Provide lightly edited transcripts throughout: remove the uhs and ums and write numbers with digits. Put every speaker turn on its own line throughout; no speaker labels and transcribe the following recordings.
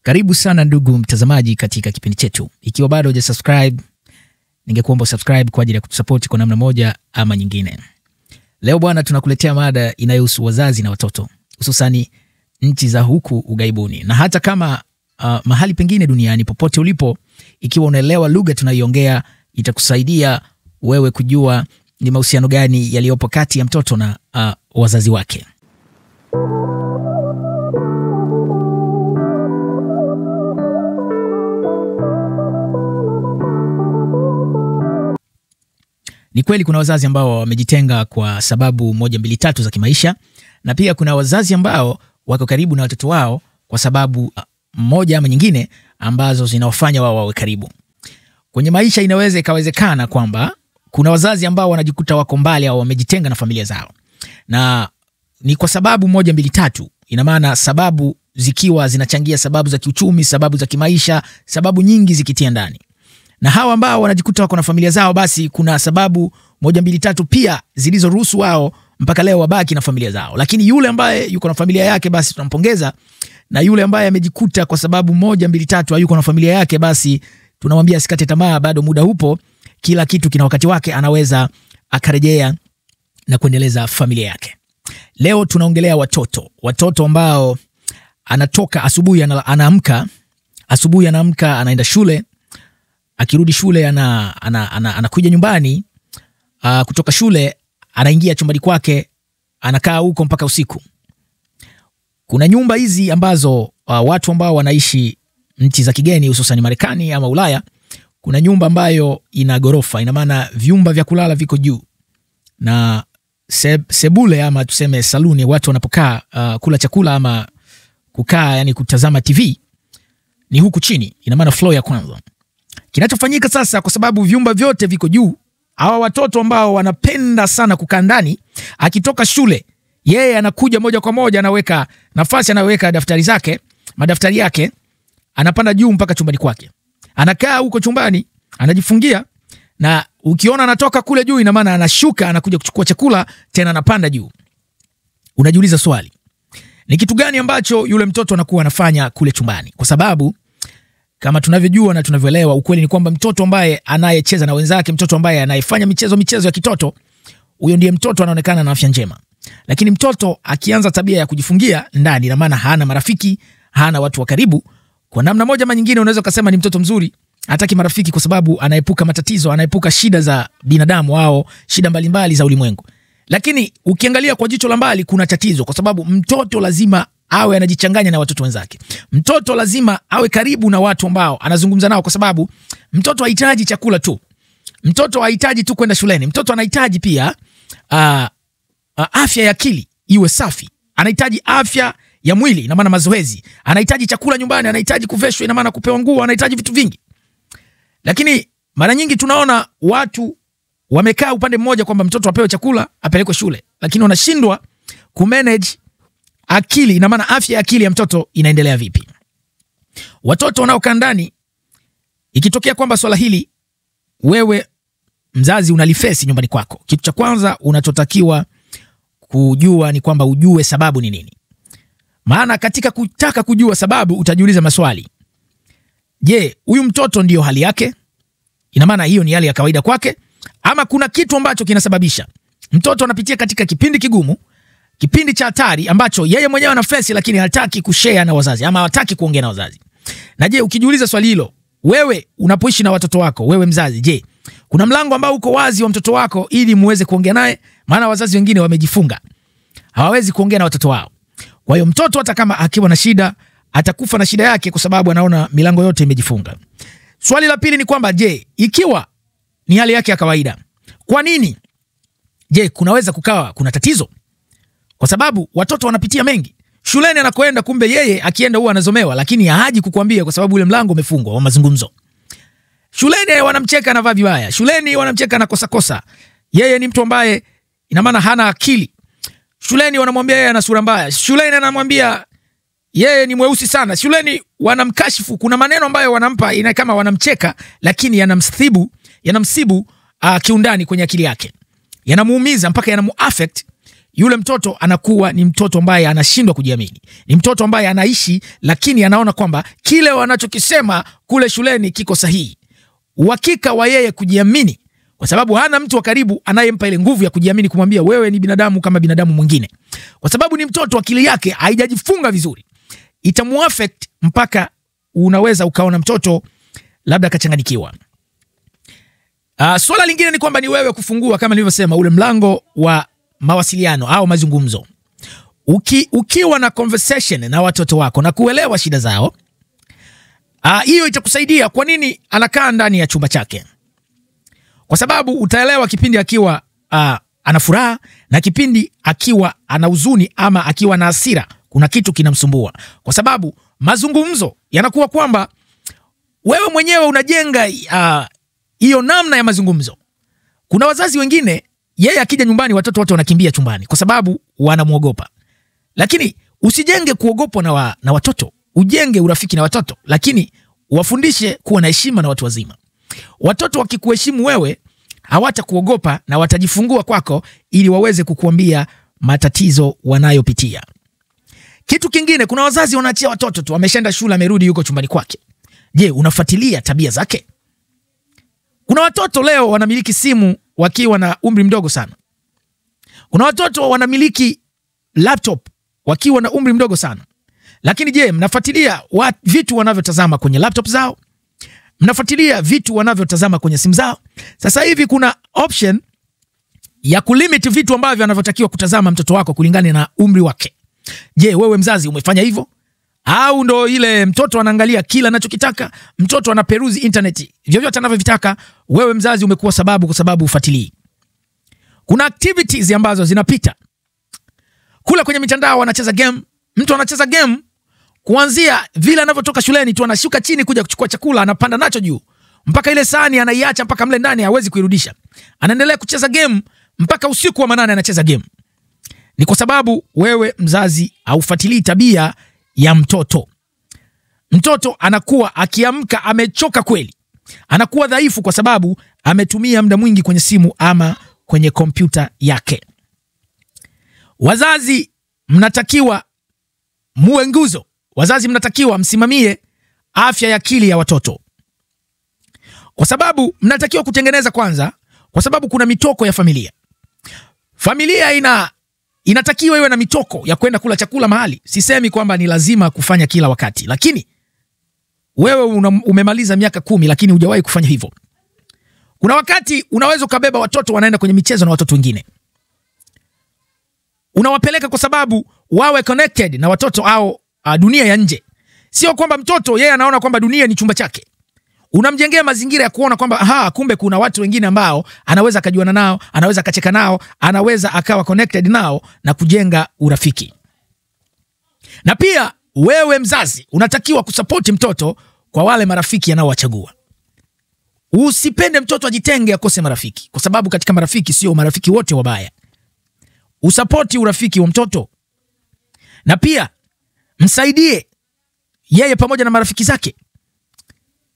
Karibu sana ndugu mtazamaji katika kipindi chetu. Ikiwa bado hujasubscribe, ningekuomba subscribe kwa ajili ya kutusupport kwa namna moja ama nyingine. Leo bwana, tunakuletea mada inayohusu wazazi na watoto, hususani nchi za huku ugaibuni. Na hata kama mahali pengine duniani popote ulipo, ikiwa unaelewa lugha tunayoongea, itakusaidia wewe kujua ni mahusiano gani yaliyopo kati ya mtoto na wazazi wake. Ni kweli kuna wazazi ambao wamejitenga kwa sababu moja mbili tatu za kimaisha, na pia kuna wazazi ambao wako karibu na watoto wao kwa sababu moja ama nyingine ambazo zinawafanya wao wawe karibu. Kwenye maisha inaweza ikawezekana kwamba kuna wazazi ambao wanajikuta wako mbali au wamejitenga na familia zao. Na ni kwa sababu moja mbili tatu. Ina maana sababu zikiwa zinachangia, sababu za kiuchumi, sababu za kimaisha, sababu nyingi zikitia ndani. Na hawa ambao wanajikuta wako na familia zao, basi kuna sababu moja mbili tatu pia zilizoruhusu wao mpaka leo wabaki na familia zao. Lakini yule ambaye yuko na familia yake, basi tunampongeza, na yule ambaye amejikuta kwa sababu moja mbili tatu hayuko na familia yake, basi tunamwambia asikate tamaa, bado muda upo, kila kitu kina wakati wake, anaweza akarejea na kuendeleza familia yake. Leo tunaongelea watoto ambao anatoka asubuhi, anaamka anaenda shule. Akirudi shule anakuja nyumbani, kutoka shule anaingia chumbani kwake, anakaa huko mpaka usiku. Kuna nyumba hizi ambazo watu ambao wanaishi nchi za kigeni, hususan Marekani ama Ulaya, kuna nyumba ambayo ina gorofa. Ina maana vyumba vya kulala viko juu, na sebule ama tuseme saluni watu wanapokaa kula chakula ama kukaa, yani kutazama TV, ni huku chini. Ina maana floor ya kwanza. Kinachofanyika sasa, kwa sababu vyumba vyote viko juu, hawa watoto ambao wanapenda sana kukaa ndani, akitoka shule yeye anakuja moja kwa moja, anaweka nafasi, anaweka madaftari yake, anapanda juu mpaka chumbani kwake, anakaa huko chumbani, anajifungia. Na ukiona anatoka kule juu, ina maana anashuka, anakuja kuchukua chakula tena, anapanda juu. Unajiuliza swali, ni kitu gani ambacho yule mtoto anakuwa anafanya kule chumbani? Kwa sababu kama tunavyojua na tunavyoelewa, ukweli ni kwamba mtoto ambaye anayecheza na wenzake, mtoto ambaye anayefanya michezo ya kitoto, huyo ndiye mtoto anaonekana na afya njema. Lakini mtoto akianza tabia ya kujifungia ndani, ina maana hana marafiki, hana watu wa karibu, kwa namna moja ama nyingine unaweza kusema ni mtoto mzuri, hataki marafiki kwa sababu anaepuka matatizo, anaepuka shida za binadamu au shida mbalimbali za ulimwengu. Lakini ukiangalia kwa jicho la mbali, kuna tatizo, kwa sababu mtoto lazima awe anajichanganya na watoto wenzake. Mtoto lazima awe karibu na watu ambao anazungumza nao, kwa sababu mtoto hahitaji chakula tu. Mtoto hahitaji tu kwenda shuleni. Mtoto anahitaji pia afya ya akili iwe safi. Anahitaji afya ya mwili, ina maana mazoezi. Anahitaji chakula nyumbani, anahitaji kuveshwa, ina maana kupewa nguo, anahitaji vitu vingi. Lakini mara nyingi tunaona watu wamekaa upande mmoja kwamba mtoto apewe chakula, apelekwe shule, lakini wanashindwa kumanage akili. Ina maana afya ya akili ya mtoto inaendelea vipi? Watoto wanaokaa ndani, ikitokea kwamba swala hili wewe mzazi unalifesi nyumbani kwako, kitu cha kwanza unachotakiwa kujua ni kwamba ujue sababu ni nini. Maana katika kutaka kujua sababu, utajiuliza maswali. Je, huyu mtoto ndio hali yake? Ina maana hiyo ni hali ya kawaida kwake, ama kuna kitu ambacho kinasababisha mtoto anapitia katika kipindi kigumu, kipindi cha hatari ambacho yeye mwenyewe anafesi, lakini hataki kushare na wazazi ama hataki kuongea na wazazi? Na je, ukijiuliza swali hilo, wewe unapoishi na watoto wako, wewe mzazi, je, kuna mlango ambao uko wazi wa mtoto wako ili muweze kuongea naye? Maana wazazi wengine wamejifunga, hawawezi kuongea na watoto wao. Kwa hiyo mtoto hata kama akiwa na shida, atakufa na shida yake, kwa sababu anaona milango yote imejifunga. Swali la pili ni kwamba, je, ikiwa ni hali yake ya kawaida, kwa nini? Je, kunaweza kukawa kuna tatizo? Kwa sababu watoto wanapitia mengi. Shuleni anakoenda, kumbe yeye akienda huwa anazomewa, lakini haji kukuambia kwa sababu ule mlango umefungwa wa mazungumzo. Shuleni wanamcheka anavaa vibaya. Shuleni wanamcheka anakosa kosa. Yeye ni mtu ambaye ina maana hana akili. Shuleni wanamwambia yeye ana sura mbaya. Shuleni anamwambia yeye ni mweusi sana. Shuleni wanamkashifu. Kuna maneno ambayo wanampa, ina kama wanamcheka, lakini yanamsibu kiundani kwenye akili yake. Yanamuumiza mpaka yanamuaffect yule mtoto anakuwa ni mtoto ambaye anashindwa kujiamini. Ni mtoto ambaye anaishi lakini anaona kwamba kile wanachokisema kule shuleni kiko sahihi. Uhakika wa yeye kujiamini, kwa sababu hana mtu wa karibu anayempa ile nguvu ya kujiamini, kumwambia wewe ni binadamu kama binadamu mwingine. Kwa sababu ni mtoto, akili yake haijajifunga vizuri, itamuaffect mpaka unaweza ukaona mtoto labda kachanganyikiwa. Swala lingine ni kwamba ni wewe kufungua, kama nilivyosema, ule mlango wa mawasiliano au mazungumzo. Ukiwa na conversation na watoto wako na kuelewa shida zao, hiyo itakusaidia. Kwa nini anakaa ndani ya chumba chake? Kwa sababu utaelewa kipindi akiwa ana furaha na kipindi akiwa ana huzuni ama akiwa na hasira, kuna kitu kinamsumbua. Kwa sababu mazungumzo yanakuwa kwamba wewe mwenyewe unajenga hiyo namna ya mazungumzo. Kuna wazazi wengine, yeye akija nyumbani watoto wote wanakimbia chumbani kwa sababu wanamuogopa. Lakini usijenge kuogopwa na watoto, ujenge urafiki na watoto, lakini wafundishe kuwa na heshima na watu wazima. Watoto wakikuheshimu wewe, hawatakuogopa na watajifungua kwako ili waweze kukuambia matatizo wanayopitia. Kitu kingine, kuna wazazi wanaachia watoto tu, ameshaenda shule, amerudi, yuko chumbani kwake. Je, unafuatilia tabia zake? Kuna watoto leo wanamiliki simu wakiwa na umri mdogo sana. Kuna watoto wanamiliki laptop wakiwa na umri mdogo sana. Lakini je, mnafuatilia vitu wanavyotazama kwenye laptop zao? Mnafuatilia vitu wanavyotazama kwenye simu zao? Sasa hivi kuna option ya kulimit vitu ambavyo anavyotakiwa kutazama mtoto wako kulingana na umri wake. Je, wewe mzazi umefanya hivyo? Au ndo ile mtoto anaangalia kila anachokitaka, mtoto anaperuzi internet vyovyote anavyovitaka, wewe mzazi umekuwa sababu, kwa sababu ufuatilii. Kuna activities ambazo zinapita kula kwenye mitandao, wanacheza game. Mtu anacheza game kuanzia vile anavyotoka shuleni tu, anashuka chini kuja kuchukua chakula, anapanda nacho juu mpaka ile sahani anaiacha mpaka mle ndani, hawezi kuirudisha. Anaendelea kucheza game mpaka usiku wa manane anacheza game. Ni kwa sababu wewe mzazi haufuatilii tabia ya mtoto. Mtoto anakuwa akiamka amechoka kweli, anakuwa dhaifu kwa sababu ametumia muda mwingi kwenye simu ama kwenye kompyuta yake. Wazazi mnatakiwa muwe nguzo. Wazazi mnatakiwa msimamie afya ya akili ya watoto, kwa sababu mnatakiwa kutengeneza kwanza, kwa sababu kuna mitoko ya familia. Familia inatakiwa iwe na mitoko ya kwenda kula chakula mahali. Sisemi kwamba ni lazima kufanya kila wakati, lakini wewe umemaliza miaka 10 lakini hujawahi kufanya hivyo. Kuna wakati unaweza ukabeba watoto wanaenda kwenye michezo na watoto wengine. Unawapeleka kwa sababu wawe connected na watoto au dunia ya nje. Sio kwamba mtoto yeye anaona kwamba dunia ni chumba chake. Unamjengea mazingira ya kuona kwamba kumbe kuna watu wengine ambao anaweza akajuana nao, anaweza akacheka nao, anaweza akawa connected nao na kujenga urafiki. Na pia wewe mzazi unatakiwa kusupport mtoto kwa wale marafiki anaowachagua. Usipende mtoto ajitenge akose marafiki, kwa sababu katika marafiki sio marafiki wote wabaya. Usapoti urafiki wa mtoto, na pia msaidie yeye pamoja na marafiki zake,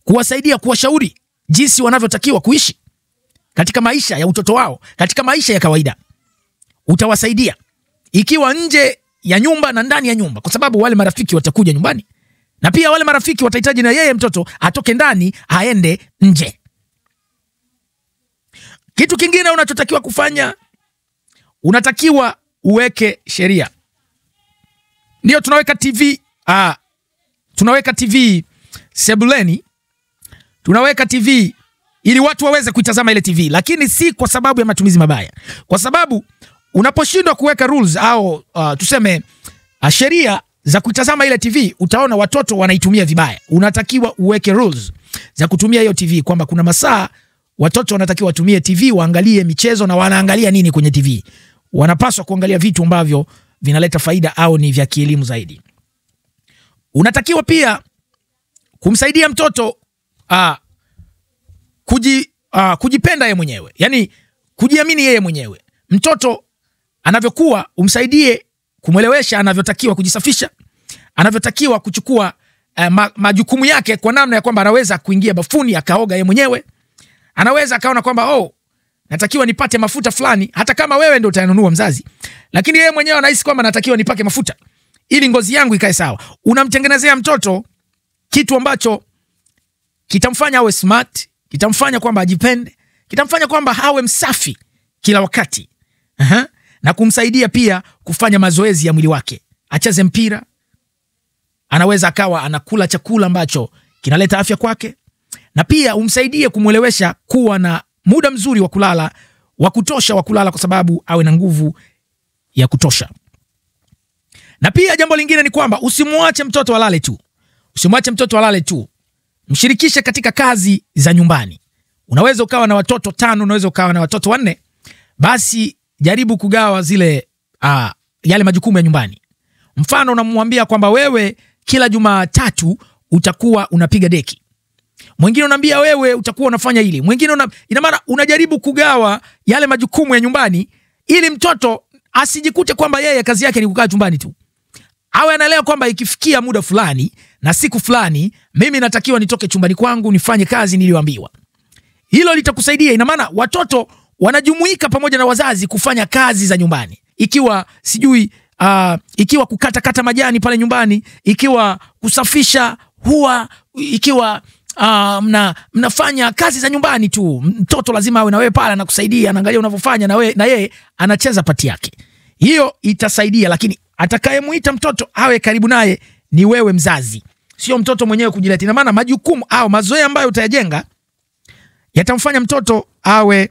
kuwasaidia, kuwashauri jinsi wanavyotakiwa kuishi katika maisha ya utoto wao, katika maisha ya kawaida. Utawasaidia ikiwa nje ya nyumba na ndani ya nyumba, kwa sababu wale marafiki watakuja nyumbani, na pia wale marafiki watahitaji na yeye mtoto atoke ndani aende nje. Kitu kingine unachotakiwa kufanya, unatakiwa uweke sheria. Ndio tunaweka TV sebuleni, tunaweka TV ili watu waweze kuitazama ile TV, lakini si kwa sababu ya matumizi mabaya. Kwa sababu unaposhindwa kuweka rules au tuseme sheria za kuitazama ile TV, utaona watoto wanaitumia vibaya. Unatakiwa uweke rules za kutumia hiyo TV, kwamba kuna masaa watoto wanatakiwa watumie TV, waangalie michezo, na wanaangalia nini kwenye TV. Wanapaswa kuangalia vitu ambavyo vinaleta faida au ni vya kielimu zaidi. Unatakiwa pia kumsaidia mtoto kujipenda yeye mwenyewe, yani kujiamini yeye mwenyewe. Mtoto anavyokuwa, umsaidie kumwelewesha anavyotakiwa kujisafisha, anavyotakiwa kuchukua majukumu yake, kwa namna ya kwamba anaweza kuingia bafuni akaoga yeye mwenyewe. Anaweza akaona kwamba natakiwa nipate mafuta fulani, hata kama wewe ndio utayanunua mzazi, lakini yeye mwenyewe anahisi kwamba natakiwa nipake mafuta ili ngozi yangu ikae sawa. Unamtengenezea mtoto kitu ambacho kitamfanya awe smart, kitamfanya kwamba ajipende, kitamfanya kwamba awe msafi kila wakati. Na kumsaidia pia kufanya mazoezi ya mwili wake. Acheze mpira, anaweza akawa anakula chakula ambacho kinaleta afya kwake, na pia umsaidie kumwelewesha kuwa na muda mzuri wa kulala, wa kutosha wa kulala, kwa sababu awe na nguvu ya kutosha. Na pia jambo lingine ni kwamba usimwache mtoto alale tu. Usimwache mtoto alale tu. Mshirikishe katika kazi za nyumbani. Unaweza ukawa na watoto 5, unaweza ukawa na watoto 4. Basi jaribu kugawa zile yale majukumu ya nyumbani. Mfano, unamwambia kwamba wewe kila Jumatatu utakuwa unapiga deki. Mwingine unamwambia wewe utakuwa unafanya hili. Mwingine ina maana unajaribu kugawa yale majukumu ya nyumbani ili mtoto asijikute kwamba yeye kazi yake ni kukaa chumbani tu. Awe anaelewa kwamba ikifikia muda fulani na siku fulani mimi natakiwa nitoke chumbani kwangu nifanye kazi niliyoambiwa. Hilo litakusaidia. Ina maana watoto wanajumuika pamoja na wazazi kufanya kazi za nyumbani. Ikiwa ikiwa kukata majani pale nyumbani, ikiwa kusafisha hua, ikiwa mnafanya kazi za nyumbani tu, mtoto lazima awe na wewe pale na kusaidia, anaangalia unavyofanya na yeye anacheza pati yake. Hiyo itasaidia, lakini atakayemuita mtoto awe karibu naye ni wewe mzazi, sio mtoto mwenyewe kujileta. Ina maana majukumu au mazoea ambayo utayajenga yatamfanya mtoto awe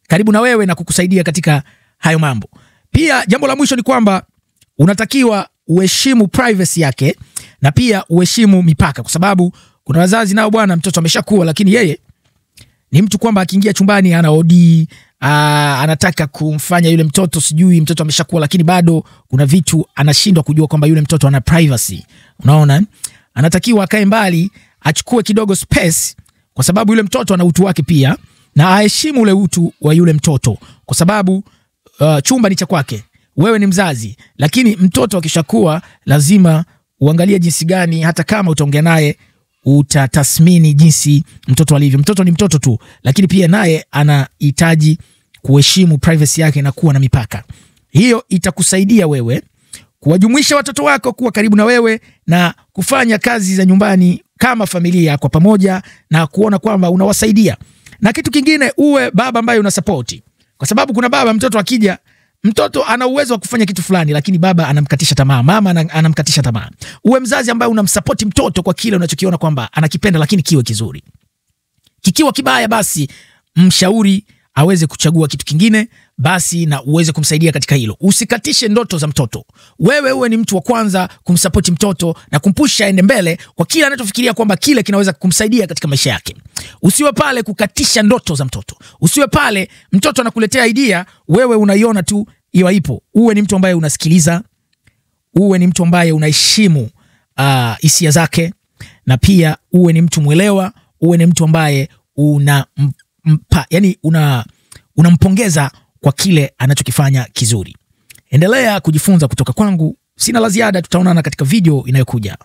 karibu na wewe na kukusaidia katika hayo mambo. Pia jambo la mwisho ni kwamba unatakiwa uheshimu privacy yake na pia uheshimu mipaka, kwa sababu kuna wazazi nao bwana, mtoto ameshakuwa lakini yeye ni mtu kwamba akiingia chumbani ana odi, anataka kumfanya yule mtoto sijui, mtoto ameshakuwa lakini bado kuna vitu anashindwa kujua kwamba yule mtoto ana privacy. Unaona? Anatakiwa akae mbali, achukue kidogo space, kwa sababu yule mtoto ana utu wake pia, na aheshimu ule utu wa yule mtoto, kwa sababu chumba ni cha kwake. Wewe ni mzazi, lakini mtoto akishakuwa lazima uangalie jinsi gani, hata kama utaongea naye utatathmini jinsi mtoto alivyo. Mtoto ni mtoto tu, lakini pia naye anahitaji kuheshimu privacy yake na kuwa na mipaka. Hiyo itakusaidia wewe kuwajumuisha watoto wako kuwa karibu na wewe na kufanya kazi za nyumbani kama familia kwa pamoja na kuona kwamba unawasaidia. Na kitu kingine, uwe baba ambaye unasupport, kwa sababu kuna baba mtoto akija, mtoto ana uwezo wa kufanya kitu fulani lakini baba anamkatisha tamaa, mama anamkatisha tamaa. Uwe mzazi ambaye unamsupport mtoto kwa kile unachokiona kwamba anakipenda, lakini kiwe kizuri. Kikiwa kibaya, basi mshauri aweze kuchagua kitu kingine, basi na uweze kumsaidia katika hilo. Usikatishe ndoto za mtoto. Wewe uwe ni mtu wa kwanza kumsupport mtoto na kumpusha aende mbele kwa kile anachofikiria kwamba kile kinaweza kumsaidia katika maisha yake. Usiwe pale kukatisha ndoto za mtoto. Usiwe pale mtoto anakuletea idea, wewe unaiona tu hiyo haipo. Uwe ni mtu ambaye unasikiliza, uwe ni mtu ambaye unaheshimu hisia zake, na pia uwe ni mtu mwelewa, uwe ni mtu ambaye unampongeza kwa kile anachokifanya kizuri. Endelea kujifunza kutoka kwangu. Sina la ziada, tutaonana katika video inayokuja.